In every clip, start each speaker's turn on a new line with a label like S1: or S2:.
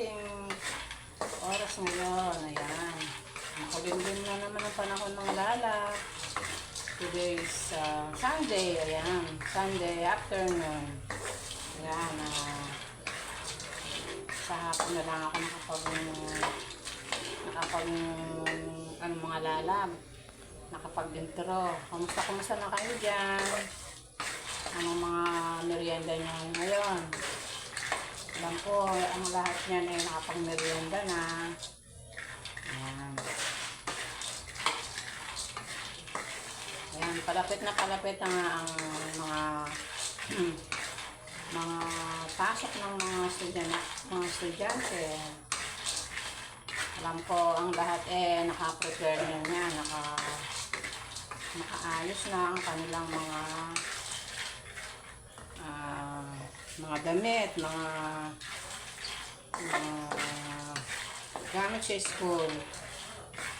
S1: ating oras ngayon. Ayan. Makulimlim na naman ang panahon ng lala. Today is Sunday. Ayan. Sunday afternoon. Ayan. Sa hapon na lang ako mga lala. Nakapag-intro. Kamusta na kayo dyan? Anong mga merienda nyo ngayon? Alam ko, ang lahat niyan ay nakapag-merienda na. Ayan. Ayan, palapit na palapit ang mga mga pasok ng mga estudyante. Alam ko, ang lahat naka-prepare na niya, nakaayos na ang kanilang mga damit, mga gamit sa school.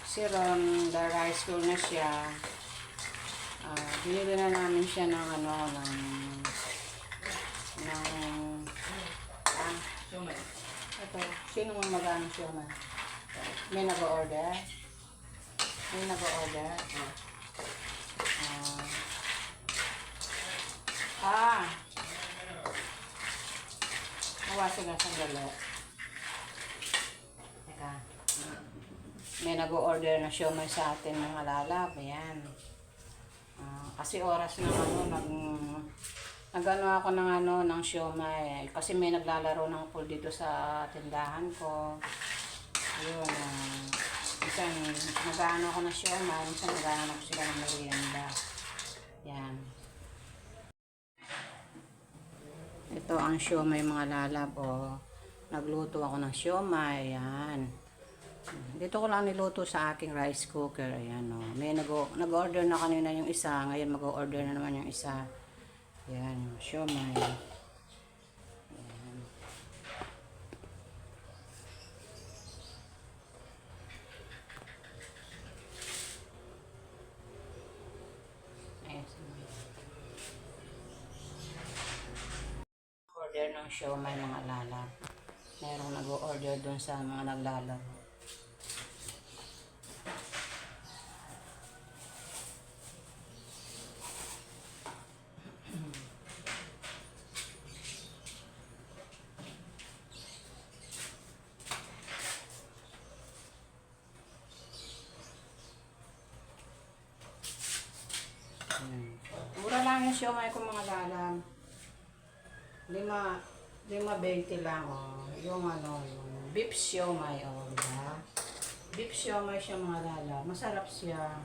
S1: Si Ron, high school na siya. Binili na namin siya ng siomai. Ito, sino mong mag-ano siomai? May nag-order? May nag-order? Nawasig na sandali. Teka. May nag-order na siomai sa atin mga lalab. Ayan. Kasi oras na nag-ano ako ng siomai. Kasi may naglalaro ng pool dito sa tindahan ko. Ayun. Minsan nag-ano ako ng siomai. Minsan nag-ano ko sila ng merienda. Yan. Ito ang siomai mga lalab. Nagluto ako ng siomai. Yan. Dito ko lang niluto sa aking rice cooker. Ayan, may nag-order na kanina yung isa. Ngayon mag-order na naman yung isa. Ayan, siomai. Ayan. Order ng siomai mga lala. Merong nag-order dun sa mga naglalaro. Mura lang yung siomai ko mga lalam. 5.20 lang yung yung beef siomai diba? Beef siomai siya mga lalam. Masarap siya.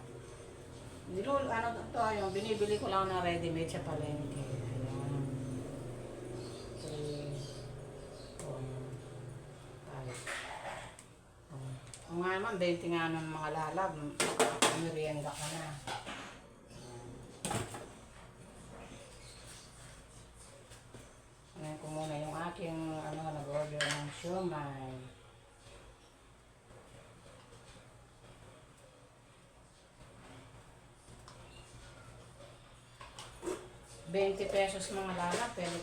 S1: Yung binibili ko lang na ready-made sa palengke. Ayan. 3, 4, 5. Nga naman, 20 nga ng mga lalab. Merienda ka na. Ngayon ko muna yung aking nag-order ng siomai. ₱20 mga lala, pwede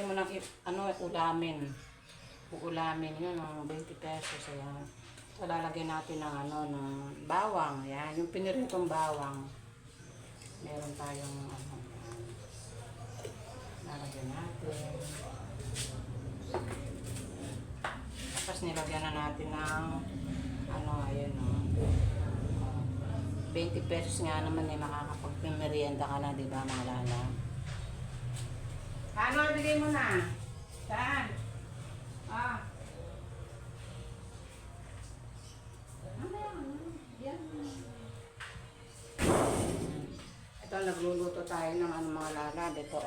S1: mo nang ulamin. Uulamin yun ng ₱20. Ayan. So, lalagyan natin ng bawang. Ayan, yung piniritong bawang. Meron tayong lalagyan natin. Tapos nilagyan na natin ng ayun ₱20 nga naman makakapag-merienda ka na, diba mga lala? Bigay mo na? Saan? Ito, nagluluto tayo ng mga lala. Ito,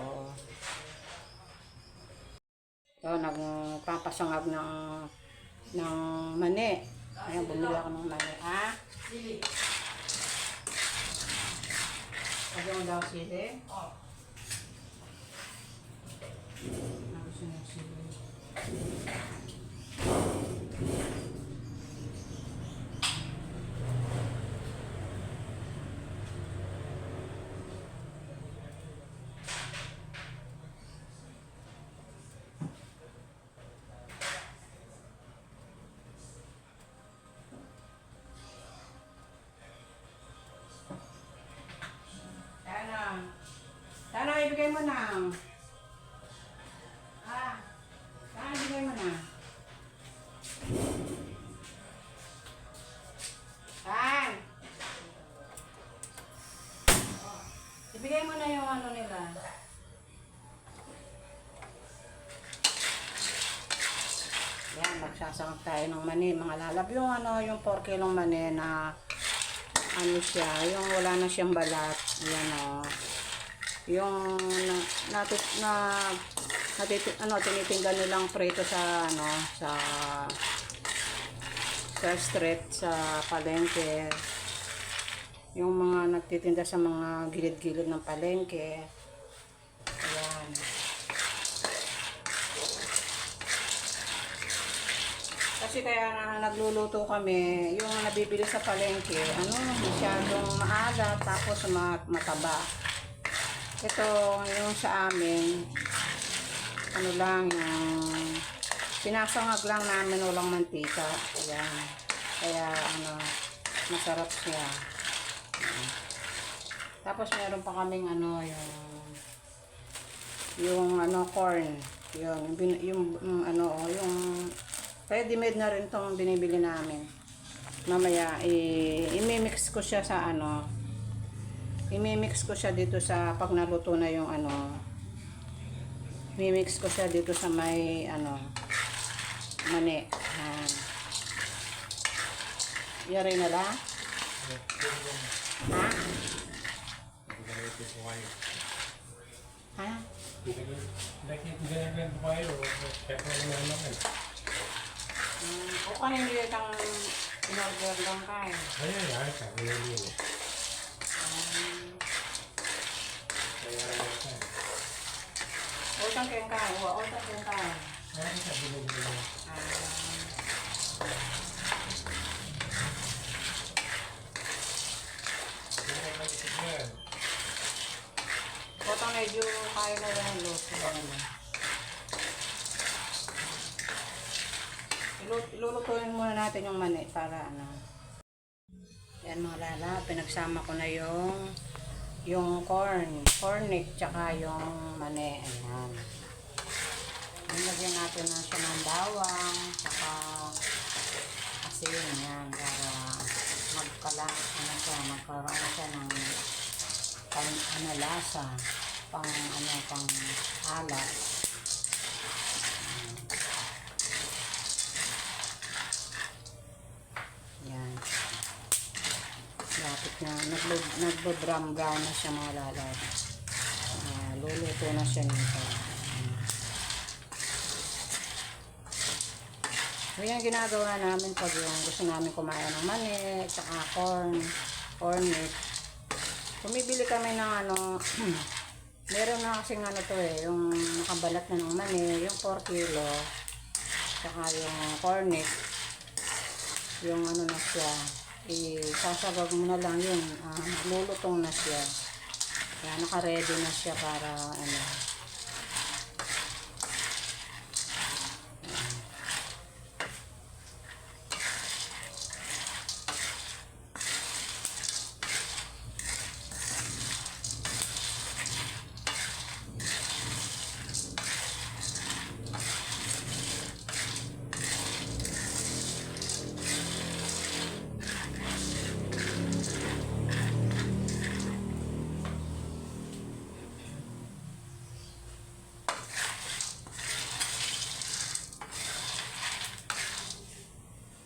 S1: Ito, nagpapasangag ng mani. Ayan, bumili ako ng mani. Sili. Sabi mo daw sili? Gusto niya sili. Sana. Sana ibigay mo na. Sana ibigay mo na. San? Ibigay mo na yung ano nila. Yan, magsasangak tayo ng mani. Mga lalab yung ano, yung 4 kilong mani na ano siya, yung wala na siyang balat. Yan o. Yung tinitinggan nilang prito sa ano, sa street, sa palengke. Yung mga nagtitinda sa mga gilid-gilid ng palengke. Ayan. Kasi kaya nagluluto kami, yung nabibili sa palengke, masyadong maalat, tapos mataba. Ito, yung sa amin, yung sinasangag lang namin, walang mantika. Ayan. Kaya, masarap siya. Tapos, meron pa kaming, corn. Yung ready-made na rin tong binibili namin. Mamaya, i-mix ko siya sa i-mix ko siya dito sa pag naluto na yung i-mix ko siya dito sa may mani. Yari na la? Ha? Ha? O kanin nila kang in-order lang kayo.
S2: Ay, sabi na yun.
S1: Utang kayong kayo. Utang kayong kayo.
S2: Ay, sabi na yun.
S1: Utang medyo kaya na lang yung luto. Ilulutuin muna natin yung mani para Yan mga lala, pinagsama ko na yung cornic, tsaka yung mani. Ayan. Nilagyan natin na siya ng bawang, tsaka asin. Yan, para magkaroon siya ng lasa, pang alat. Yan. Lapit na, nagbo-brown na siya mga lalay. Luluto na siya nito. Yan ginagawa namin pag yung gusto namin kumain ng mani, tsaka cornmeat. Bumibili kami ng meron na kasing yung nakabalat na ng mani, yung 4 kilo, tsaka yung cornmeat, yung na siya, isasagag mo na lang yun, lulutong na siya. Kaya naka-ready na siya para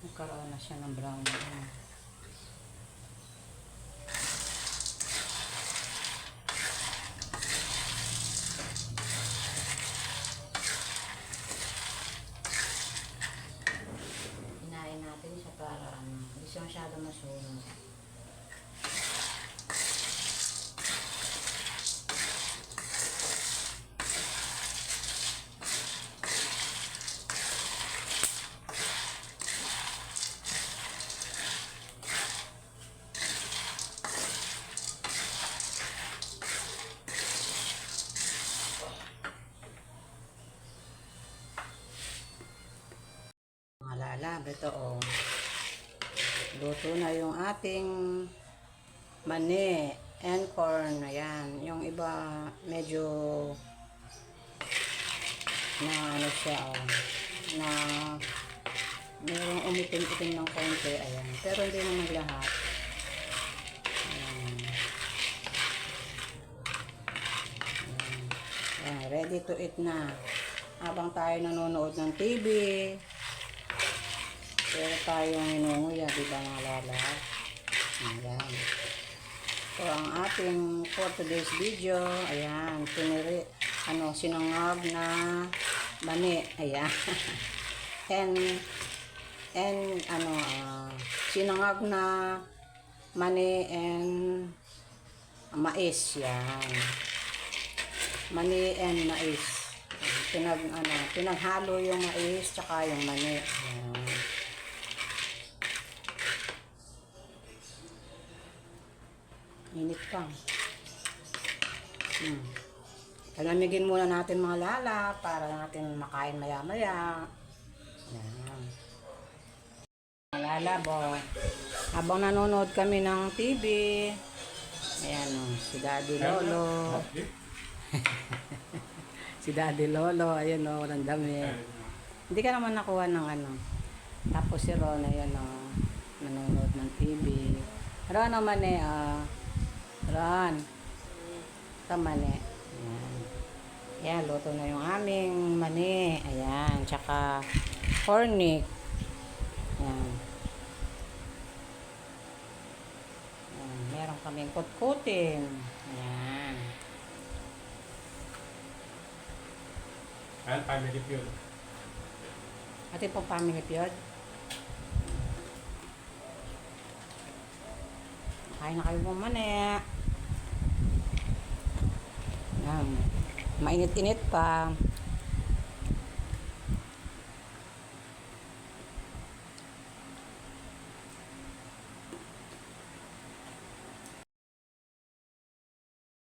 S1: magkaroon na siya ng brown. Hinain natin siya para hindi siya masyado masunog. Lab, ito luto na yung ating mani. and corn. Ayan. Yung iba medyo na ano siya, oh, na mayroong umitim-itim ng konti. Ayan. Pero hindi naman lahat. Ayan. Ayan. Ready to eat na. Habang tayo nanonood ng TV, pero tayong inunguya, di ba mga lala? Ayan. So, ang ating for today's video, ayan, sinangag na mani, ayan. and sinangag na mani and mais, yan. Mani and mais. Pinaghalo yung mais tsaka yung mani. Ayan. Init pa. Palamigin muna natin mga lala para natin makain maya-maya. Ayan. Mga lala, habang nanonood kami ng TV, ayan o, si Daddy Lolo. Si Daddy Lolo, ayan o, walang damit. Hindi ka naman nakuha ng ano. Tapos si Ron, ayan o, nanonood ng TV. Ron naman Ron. Ito mani. Ayan. Ayan, luto na yung aming mani. Ayan, tsaka cornic. Ayan. Ayan. Meron kaming kutkutin. Ayan.
S2: Ayan, family feud.
S1: Atin pong family feud. Kain na kayo po mani. Ayan. Mainit-init pa.